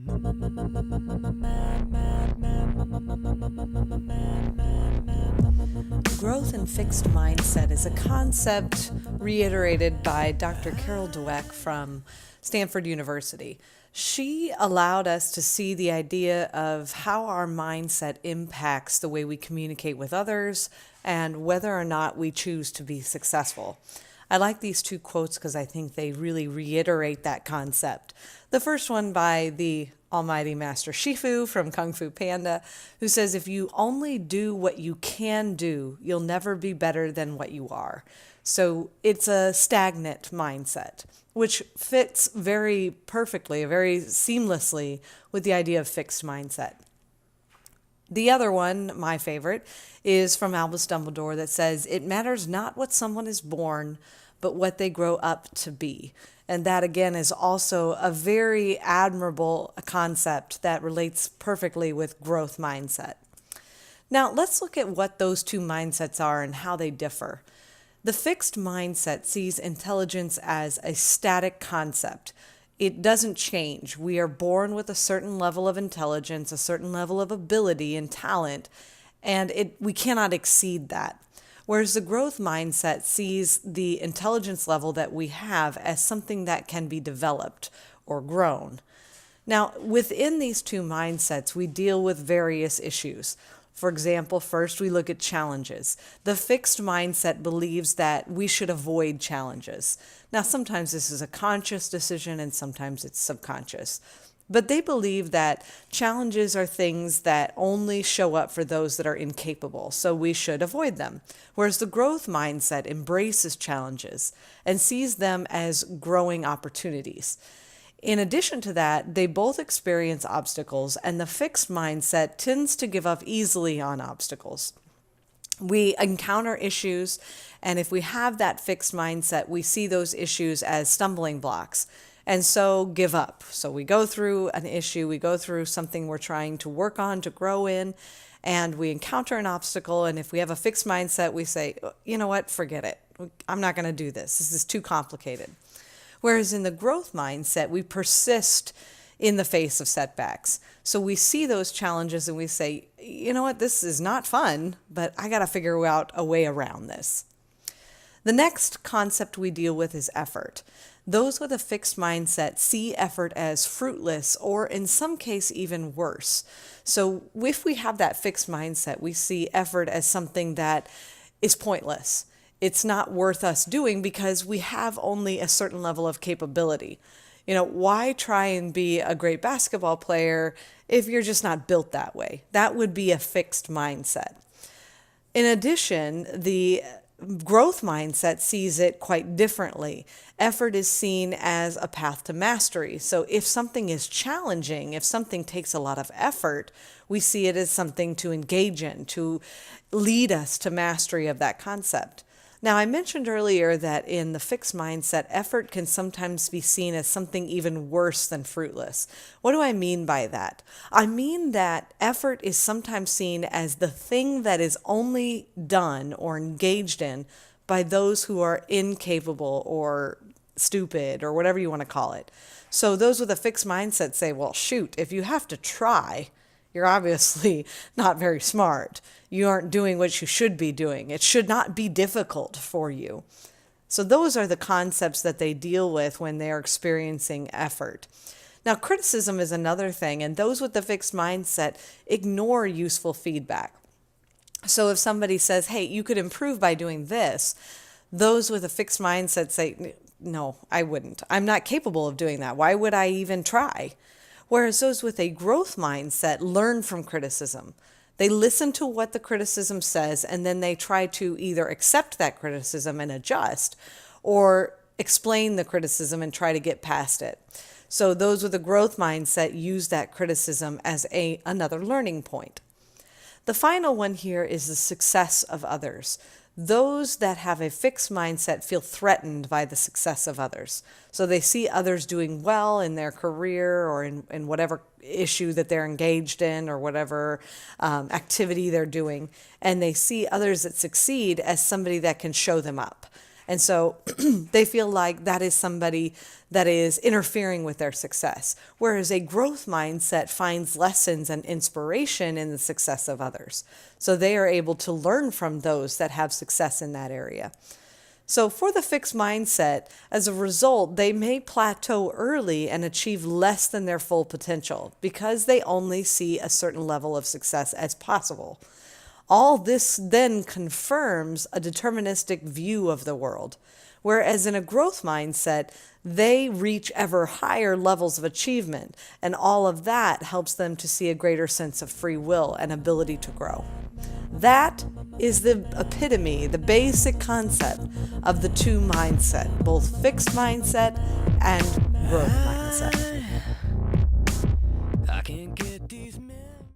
Growth and fixed mindset is a concept reiterated by Dr. Carol Dweck from Stanford University. She allowed us to see the idea of how our mindset impacts the way we communicate with others and whether or not we choose to be successful. I like these two quotes because I think they really reiterate that concept. The first one by the almighty master Shifu from Kung Fu Panda, who says, if you only do what you can do, you'll never be better than what you are. So it's a stagnant mindset, which fits very perfectly, very seamlessly with the idea of fixed mindset. The other one, my favorite, is from Albus Dumbledore that says, it matters not what someone is born, but what they grow up to be. And that, again, is also a very admirable concept that relates perfectly with growth mindset. Now, let's look at what those two mindsets are and how they differ. The fixed mindset sees intelligence as a static concept. It doesn't change. We are born with a certain level of intelligence, a certain level of ability and talent, and we cannot exceed that. Whereas the growth mindset sees the intelligence level that we have as something that can be developed or grown. Now, within these two mindsets, we deal with various issues. For example, first we look at challenges. The fixed mindset believes that we should avoid challenges. Now, sometimes this is a conscious decision and sometimes it's subconscious. But they believe that challenges are things that only show up for those that are incapable, so we should avoid them. Whereas the growth mindset embraces challenges and sees them as growing opportunities. In addition to that, they both experience obstacles, and the fixed mindset tends to give up easily on obstacles. We encounter issues, and if we have that fixed mindset, we see those issues as stumbling blocks. And so give up. So we go through an issue, we go through something we're trying to work on, to grow in, and we encounter an obstacle. And if we have a fixed mindset, we say, you know what, forget it. I'm not going to do this. This is too complicated. Whereas in the growth mindset, we persist in the face of setbacks. So we see those challenges and we say, you know what, this is not fun, but I got to figure out a way around this. The next concept we deal with is effort. Those with a fixed mindset see effort as fruitless or in some case even worse. So if we have that fixed mindset, we see effort as something that is pointless. It's not worth us doing because we have only a certain level of capability. You know, why try and be a great basketball player if you're just not built that way? That would be a fixed mindset. In addition, the growth mindset sees it quite differently. Effort is seen as a path to mastery. So if something is challenging, if something takes a lot of effort, we see it as something to engage in, to lead us to mastery of that concept. Now, I mentioned earlier that in the fixed mindset, effort can sometimes be seen as something even worse than fruitless. What do I mean by that? I mean that effort is sometimes seen as the thing that is only done or engaged in by those who are incapable or stupid or whatever you want to call it. So those with a fixed mindset say, well, shoot, if you have to try, you're obviously not very smart. You aren't doing what you should be doing. It should not be difficult for you. So those are the concepts that they deal with when they're experiencing effort. Now, criticism is another thing, and those with the fixed mindset ignore useful feedback. So if somebody says, hey, you could improve by doing this, those with a fixed mindset say, no, I wouldn't. I'm not capable of doing that. Why would I even try? Whereas those with a growth mindset learn from criticism. They listen to what the criticism says, and then they try to either accept that criticism and adjust, or explain the criticism and try to get past it. So those with a growth mindset use that criticism as another learning point. The final one here is the success of others. Those that have a fixed mindset feel threatened by the success of others. So they see others doing well in their career or in whatever issue that they're engaged in or whatever activity they're doing. And they see others that succeed as somebody that can show them up. And so they feel like that is somebody that is interfering with their success. Whereas a growth mindset finds lessons and inspiration in the success of others. So they are able to learn from those that have success in that area. So for the fixed mindset, as a result, they may plateau early and achieve less than their full potential because they only see a certain level of success as possible. All this then confirms a deterministic view of the world, whereas in a growth mindset, they reach ever higher levels of achievement, and all of that helps them to see a greater sense of free will and ability to grow. That is the epitome, the basic concept of the two mindset, both fixed mindset and growth mindset.